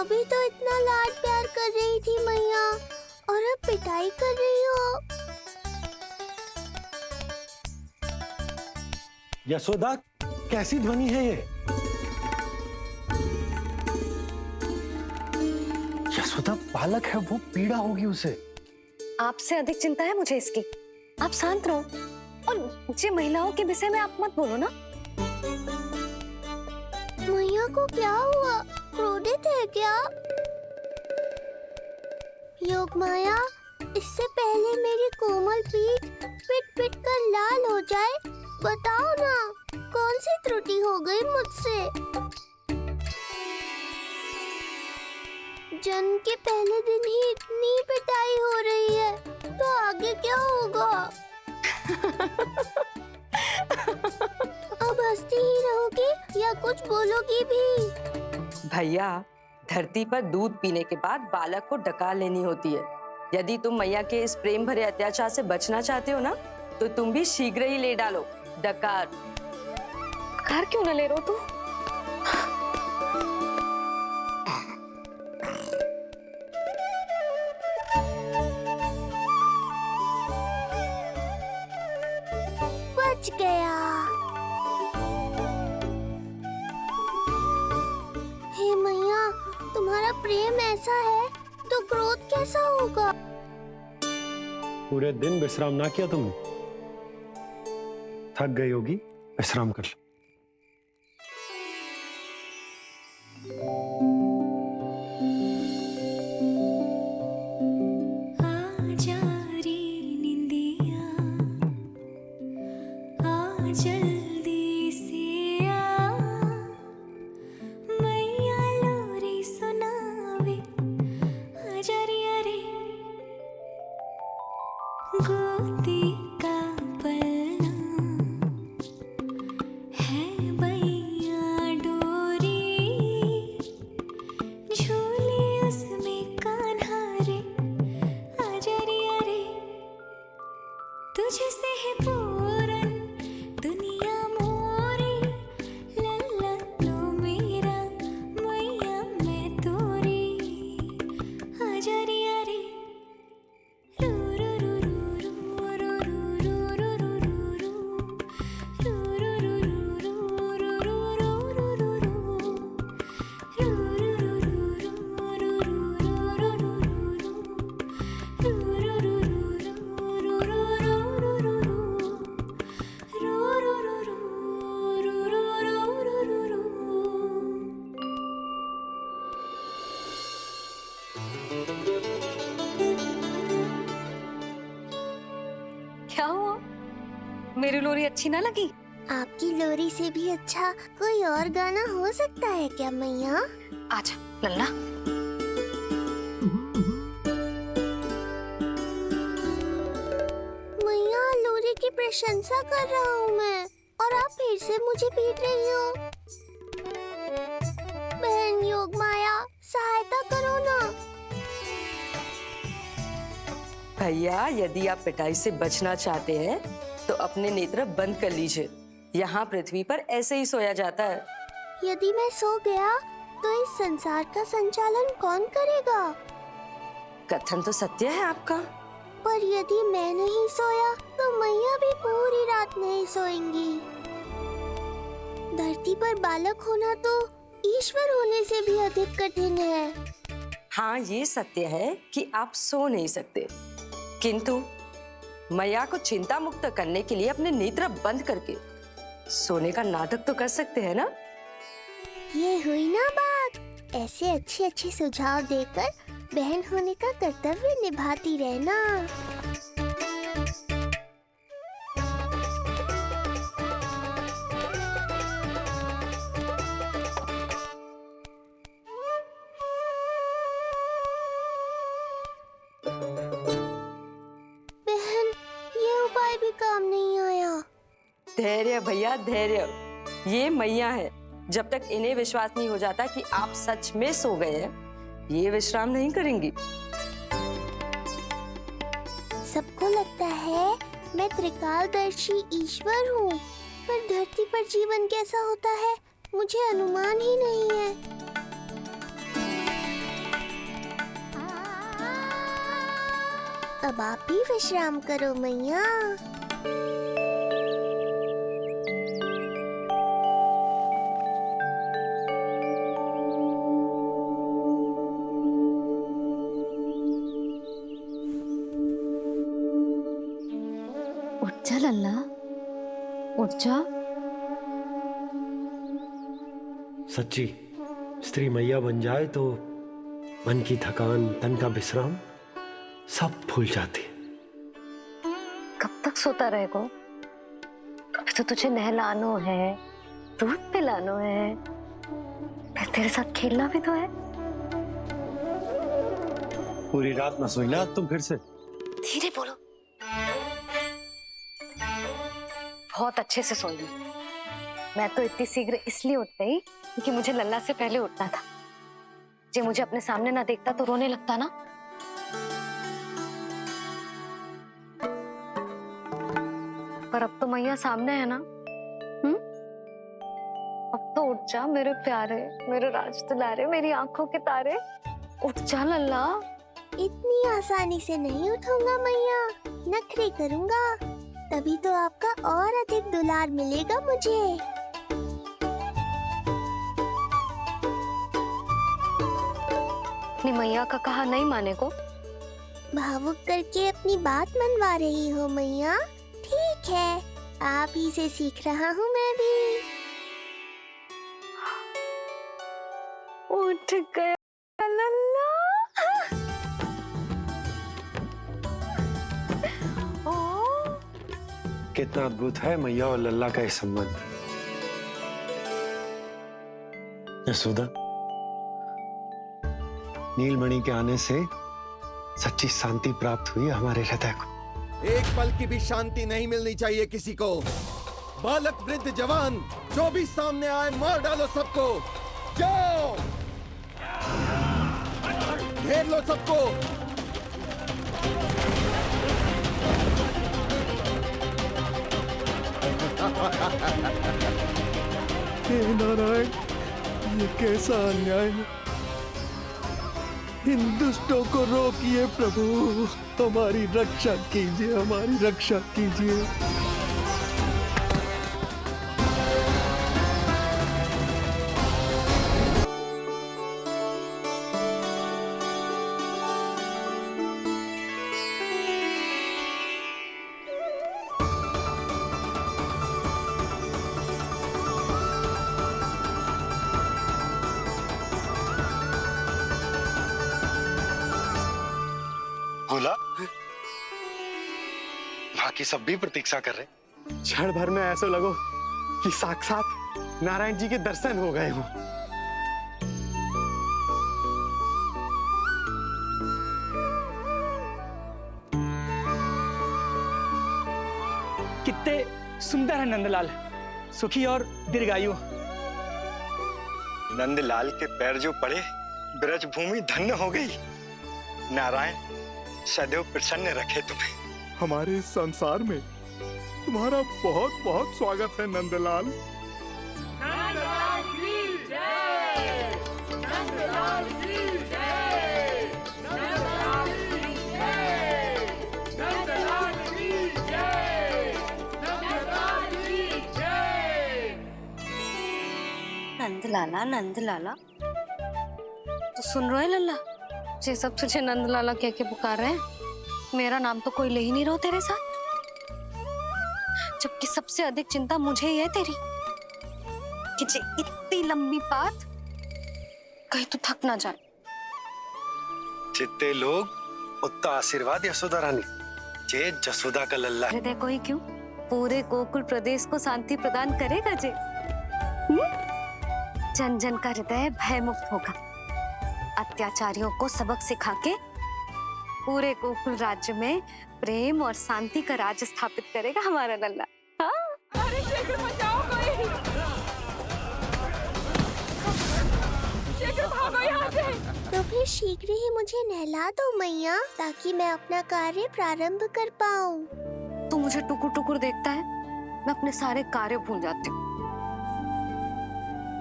अभी तो इतना लाड प्यार कर रही थी मैया, और अब पिटाई कर रही हो। यशोदा, कैसी ध्वनि है ये? यशोदा, बालक है वो, पीड़ा होगी उसे। आपसे अधिक चिंता है मुझे इसकी। आप शांत रहो, और ये महिलाओं के विषय में आप मत बोलो ना। मैया को क्या हुआ? क्रोधित है क्या? योगमाया, इससे पहले मेरी कोमल पीठ पिट पिट कर लाल हो जाए, बताओ ना कौन सी त्रुटि हो गई मुझसे? जन्म के पहले दिन ही इतनी पिटाई हो रही है, तो आगे क्या होगा? अब हंसती ही रहोगी या कुछ बोलोगी भी? भैया, धरती पर दूध पीने के बाद बालक को डकार लेनी होती है। यदि तुम मैया के इस प्रेम भरे अत्याचार से बचना चाहते हो ना, तो तुम भी शीघ्र ही ले डालो डकार। डकार क्यों न ले रहे हो तू? बच गया। हे मैया, तुम्हारा प्रेम ऐसा है तो क्रोध कैसा होगा? पूरे दिन विश्राम ना किया तुमने? थक गई होगी, विश्राम कर लो। जल्दी से आ, मैया लोरी सुनावे, आजा रे अरे गोदी का पलना है मैया डोरी, झूले उसमें कान्हा रे, आजा रे अरे तुझसे है पूरन दुनिया मोरी, लल्ला तो मेरा मैया मैं तोरी, आजा रे अरे रू रू रू रू रू रू रू रू रू रू क्या हुआ? मेरी लोरी अच्छी ना लगी? आपकी लोरी से भी अच्छा कोई और गाना हो सकता है क्या मैया? आजा लल्ला। मैया, लोरी की प्रशंसा कर रहा हूँ मैं, और आप फिर से मुझे पीट रही हो। बहन योगमाया, सहायता करो ना। भैया, यदि आप पिटाई से बचना चाहते हैं तो अपने नेत्र बंद कर लीजिए। यहाँ पृथ्वी पर ऐसे ही सोया जाता है। यदि मैं सो गया तो इस संसार का संचालन कौन करेगा? कथन तो सत्य है आपका। पर यदि मैं नहीं सोया तो मैया भी पूरी रात नहीं सोएंगी। धरती पर बालक होना तो ईश्वर होने से भी अधिक कठिन है। हाँ, ये सत्य है कि आप सो नहीं सकते, किंतु मैया को चिंता मुक्त करने के लिए अपने नेत्र बंद करके सोने का नाटक तो कर सकते हैं ना? ये हुई ना बात। ऐसे अच्छे अच्छे सुझाव देकर बहन होने का कर्तव्य निभाती रहना। बहन, ये उपाय भी काम नहीं आया। धैर्य भैया, धैर्य। ये मैया है, जब तक इन्हें विश्वास नहीं हो जाता कि आप सच में सो गए हैं, ये विश्राम नहीं करेंगी। सबको लगता है मैं त्रिकालदर्शी ईश्वर हूँ, पर धरती पर जीवन कैसा होता है मुझे अनुमान ही नहीं है। अब आप भी विश्राम करो मैया। उठ जा लल्ला, उठ जा। सच्ची स्त्री मैया बन जाए तो मन की थकान, तन का विश्राम सब भूल जाती। कब तक सोता रहेगा? अभी तो तुझे नहलानो है, दूध पिलानो है, फिर तेरे साथ खेलना भी तो है। पूरी रात न सोई ना तुम फिर से? धीरे बोलो। बहुत अच्छे से सोई। मैं तो इतनी शीघ्र इसलिए उठ गई क्योंकि मुझे लल्ला से पहले उठना था। जो मुझे अपने सामने ना देखता तो रोने लगता ना। पर अब तो मैया सामने है ना। अब तो उठ जा मेरे प्यारे, मेरे राज दुलारे, मेरी आंखों के तारे। उठ जा लल्ला। इतनी आसानी से नहीं उठूंगा मैया, नखरे करूंगा, तभी तो आपका और अधिक दुलार मिलेगा मुझे। अपनी मैया का कहा नहीं माने को? भावुक करके अपनी बात मनवा रही हो मैया। ठीक है, आप ही से सीख रहा हूँ मैं भी। उठ गया लल्ला। कितना अद्भुत है मैया और लल्ला का ये संबंध। यशोदा, नीलमणि के आने से सच्ची शांति प्राप्त हुई हमारे हृदय को। एक पल की भी शांति नहीं मिलनी चाहिए किसी को। बालक, वृद्ध, जवान, जो भी सामने आए मार डालो सबको। जाओ, घेर लो सबको। हे नारायण, ये कैसा अन्याय है। इन दुष्टों को रोकिए प्रभु, हमारी रक्षा कीजिए, हमारी रक्षा कीजिए। बोला बाकी सब भी प्रतीक्षा कर रहे। क्षण भर में ऐसा लगो कि साक्षात नारायण जी के दर्शन हो गए हो। कितने सुंदर है नंदलाल, सुखी और दीर्घायु। नंदलाल के पैर जो पड़े, ब्रज भूमि धन्य हो गई। नारायण सदैव प्रसन्न रखे तुम्हें। हमारे इस संसार में तुम्हारा बहुत बहुत स्वागत है नंदलाल। नंदलाला, नंदलाला, तो सुन रहे लल्ला? ये सब तुझे नंदलाला कह के पुकार रहे हैं। मेरा नाम तो कोई ले ही नहीं रहा तेरे साथ, जबकि सबसे अधिक चिंता मुझे ही है तेरी कि जे इतनी लंबी बात कहीं तो थक ना जाए। जितने लोग उतना आशीर्वाद यशोदा रानी, जे जसोदा का लल्ला है। हृदय को ही क्यों, पूरे गोकुल प्रदेश को शांति प्रदान करेगा जे। जन जन का हृदय भय मुक्त होगा। अत्याचारियों को सबक सिखा के पूरे गोकुल राज्य में प्रेम और शांति का राज स्थापित करेगा हमारा लल्ला। हाँ? अरे शीघ्र बचाओ कोई, शीघ्र भागो यहाँ से। तो फिर शीघ्र ही मुझे नहला दो मैया, ताकि मैं अपना कार्य प्रारंभ कर पाऊँ। तू मुझे टुकुर टुकुर देखता है, मैं अपने सारे कार्य भूल जाती हूँ।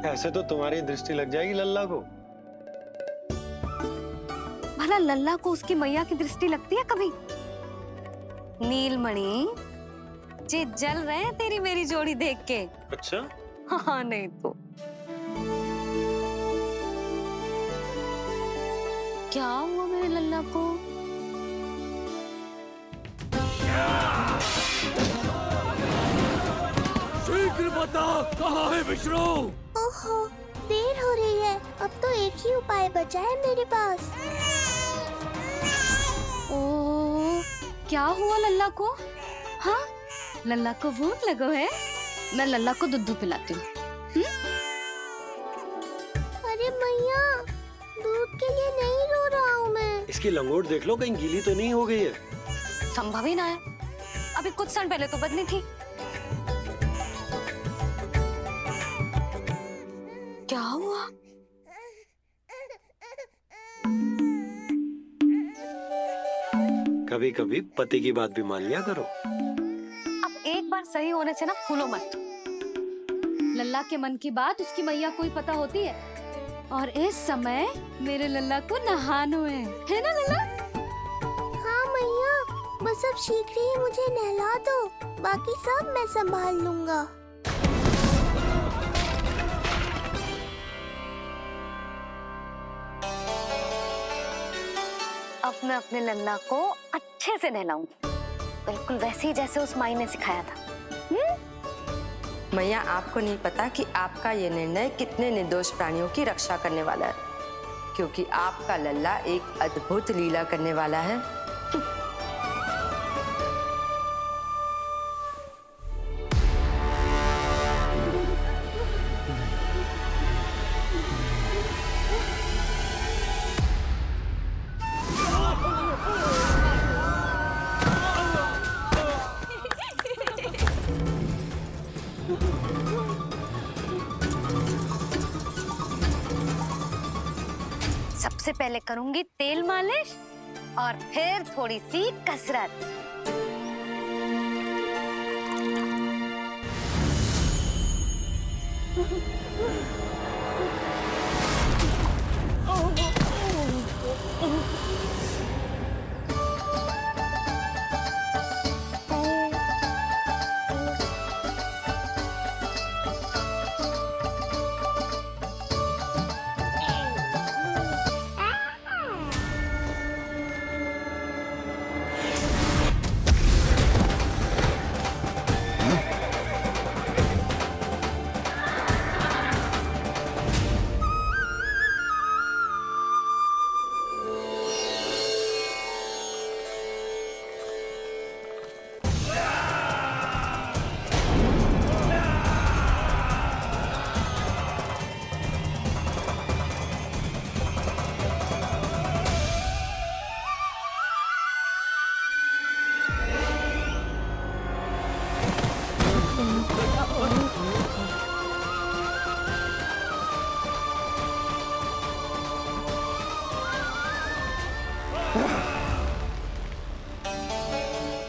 ऐसे तो तुम्हारी दृष्टि लग जाएगी लल्ला को। भला लल्ला को उसकी मैया की दृष्टि लगती है कभी? नीलमणि जे जल रहे हैं तेरी मेरी जोड़ी देख के। अच्छा, हाँ नहीं तो क्या हुआ मेरे लल्ला को? शीघ्र बता, कहाँ है विष्णु? ओहो, देर हो रही है। अब तो एक ही उपाय बचा है मेरे पास। ओ, क्या हुआ लल्ला को? हाँ, लल्ला को भूख लगो है? मैं लल्ला को दूध पिलाती हूँ। अरे मैया, दूध के लिए नहीं रो रहा हूँ मैं। इसकी लंगोट देख लो, कहीं गीली तो नहीं हो गई है। संभव ही ना है, अभी कुछ क्षण पहले तो बदली थी। क्या हुआ? कभी कभी पति की बात भी मान लिया करो। अब एक बार सही होने से ना फूलो मत। लल्ला के मन की बात उसकी मैया को ही पता होती है, और इस समय मेरे लल्ला को नहानो है ना लल्ला? हाँ मैया, बस अब शीघ्र ही मुझे नहला दो, बाकी सब मैं संभाल लूंगा। अब मैं अपने लल्ला को अच्छे से नहलाऊंगी, बिल्कुल वैसे ही जैसे उस माई ने सिखाया था। मैया, आपको नहीं पता कि आपका ये निर्णय कितने निर्दोष प्राणियों की रक्षा करने वाला है, क्योंकि आपका लल्ला एक अद्भुत लीला करने वाला है। सबसे पहले करूंगी तेल मालिश और फिर थोड़ी सी कसरत।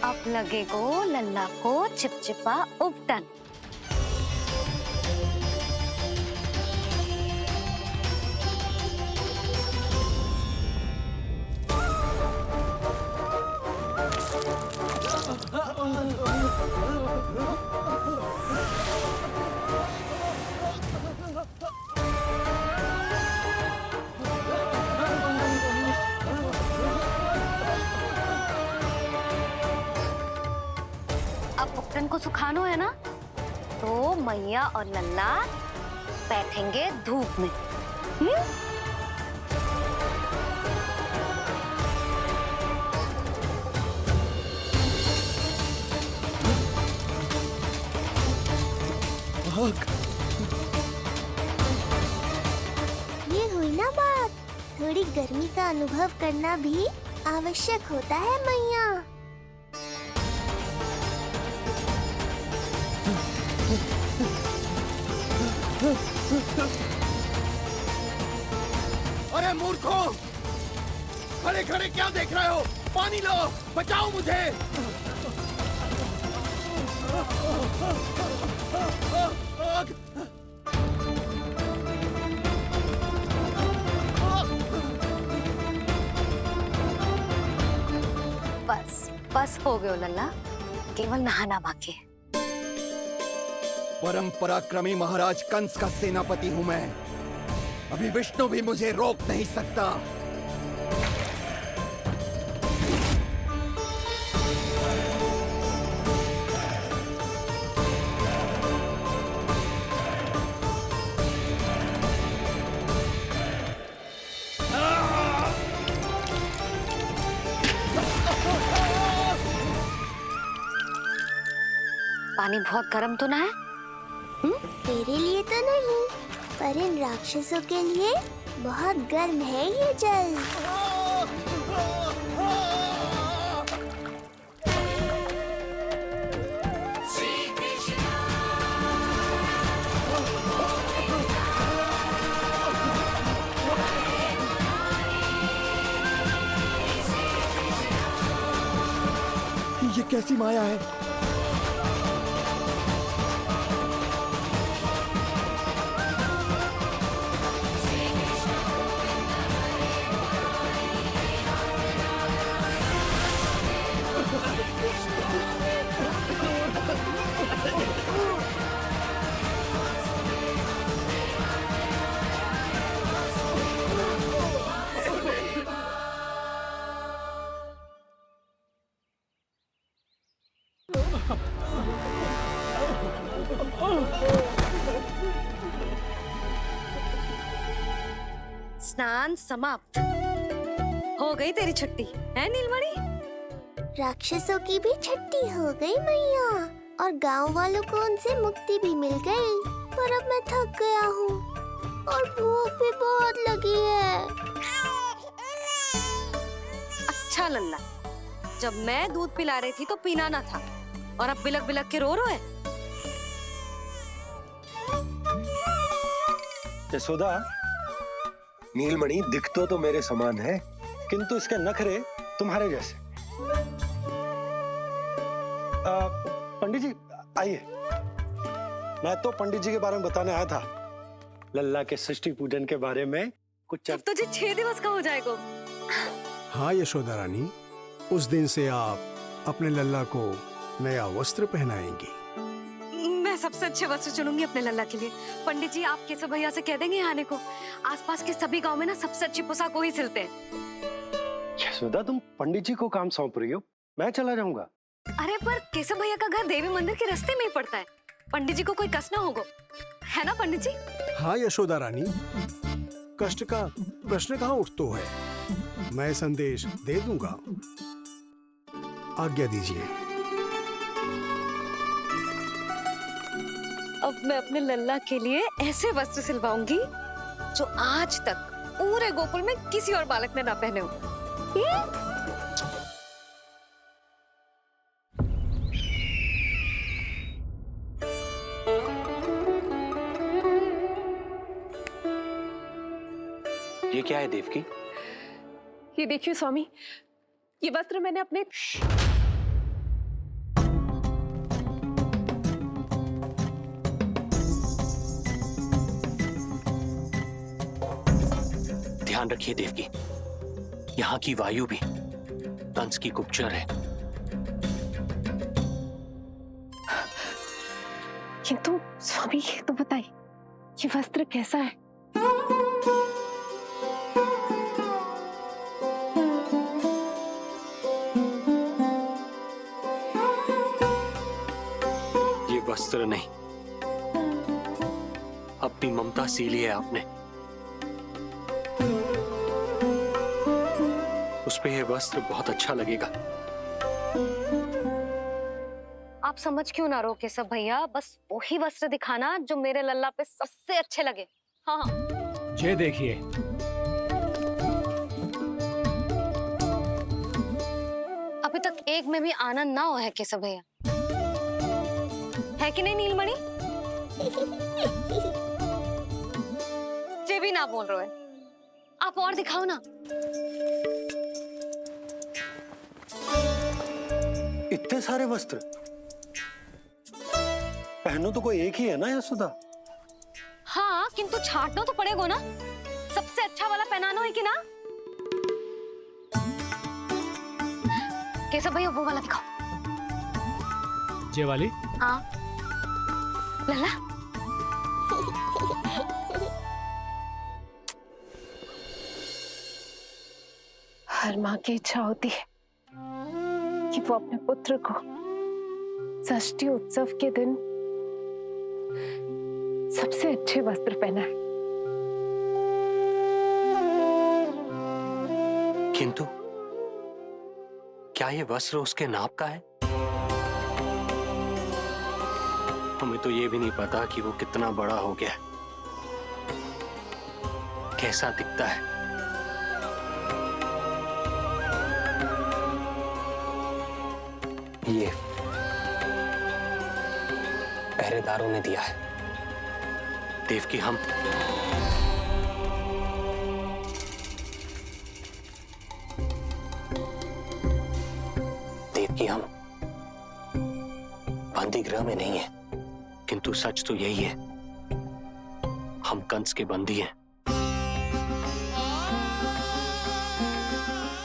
अब लगेगो लल्ला को चिपचिपा उपटन। अब उपटन को सुखानो है ना, तो मैया और लल्ला बैठेंगे धूप में। ये हुई ना बात, थोड़ी गर्मी का अनुभव करना भी आवश्यक होता है मैया। अरे मूर्खों, खड़े खड़े क्या देख रहे हो? पानी लो, बचाओ मुझे। बस बस हो गयो लल्ला, केवल नहाना बाकी है। परम पराक्रमी महाराज कंस का सेनापति हूं मैं। अभी विष्णु भी मुझे रोक नहीं सकता। पानी बहुत गर्म तो ना है? तेरे लिए तो नहीं, पर इन राक्षसों के लिए बहुत गर्म है ये जल। ये कैसी माया है? स्नान समाप्त। हो गई तेरी छुट्टी है नीलमणि? राक्षसों की भी छुट्टी हो गई मैया, और गांव वालों को उनसे मुक्ति भी मिल गई। पर अब मैं थक गया हूँ और भूख भी बहुत लगी है। अच्छा लल्ला, जब मैं दूध पिला रही थी तो पीना ना था, और अब बिलक बिलक के रो रहे हैं। यशोदा, नीलमणि दिखतो तो मेरे समान है, किंतु इसके नखरे तुम्हारे जैसे। पंडित जी आइए। मैं तो पंडित जी के बारे में बताने आया था, लल्ला के सृष्टि पूजन के बारे में कुछ। अब तुझे 6 दिवस का हो जाएगा। हाँ यशोदा रानी, उस दिन से आप अपने लल्ला को नया वस्त्र पहनाएंगी। मैं सबसे अच्छे वस्त्र चुनूंगी अपने लल्ला के लिए। पंडित जी आप केशव भैया से कह देंगे आने को। आसपास के सभी गांव में ना सबसे अच्छी पोशाक वही सिलते हैं। यशोदा, तुम पंडित जी को काम सौंप रही हो, मैं चला जाऊंगा। अरे पर केशव भैया का घर देवी मंदिर के रास्ते में ही पड़ता है, पंडित जी को कोई कष्ट ना होगा, है ना पंडित जी? हाँ यशोदा रानी, कष्ट का प्रश्न कहाँ उठतो है। मैं संदेश दे दूंगा। आज्ञा दीजिए। अब मैं अपने लल्ला के लिए ऐसे वस्त्र सिलवाऊंगी जो आज तक पूरे गोकुल में किसी और बालक ने ना पहने हो। ये क्या है देवकी? ये देखिए स्वामी, ये वस्त्र मैंने अपने ध्यान रखिए देवकी, यहाँ की वायु भी कंस की गुप्तचर है। किंतु स्वामी ये तो बताइए, ये वस्त्र कैसा है? ये वस्त्र नहीं, अपनी ममता सी ली है आपने। उस पे ये वस्त्र बहुत अच्छा लगेगा। आप समझ क्यों ना रहो केशव भैया, बस वही वस्त्र दिखाना जो मेरे लल्ला पे सबसे अच्छे लगे। हाँ ये देखिए, अभी तक एक में भी आनंद ना हुआ है केशव भैया, है कि नहीं नीलमणि? ये भी ना बोल रहे हैं, आप और दिखाओ ना। इतने सारे वस्त्र पहनो तो कोई एक ही है ना यशोदा? हाँ किंतु छांटना तो पड़ेगा ना, सबसे अच्छा वाला पहनाना है कि ना? केशव भैया वो वाला दिखाओ। ये वाली? हाँ लल्ला। हर माँ की इच्छा होती है कि वो अपने पुत्र को षष्ठी उत्सव के दिन सबसे अच्छे वस्त्र पहनाए। किंतु क्या ये वस्त्र उसके नाप का है? हमें तो ये भी नहीं पता कि वो कितना बड़ा हो गया है, कैसा दिखता है। ये पहरेदारों ने दिया है। देवकी, हम बंदी गृह में नहीं है, किंतु सच तो यही है, हम कंस के बंदी हैं।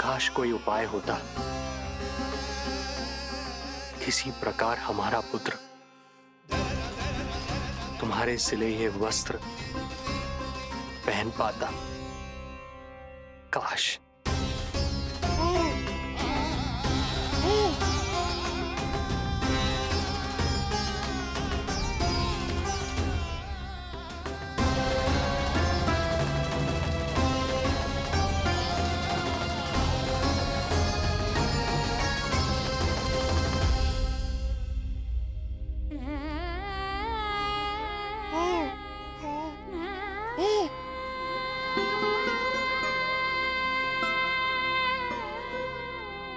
काश कोई उपाय होता, किसी प्रकार हमारा पुत्र तुम्हारे सिले ये वस्त्र पहन पाता। काश।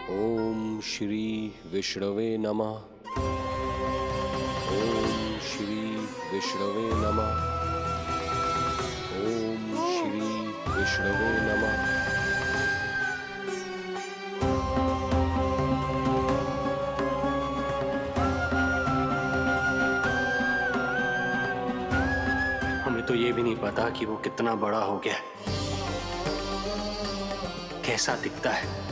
ओम श्री विष्णवे नमः। ओम श्री विष्णवे नमः। ओम श्री विष्णवे नमः। हमें तो ये भी नहीं पता कि वो कितना बड़ा हो गया है, कैसा दिखता है।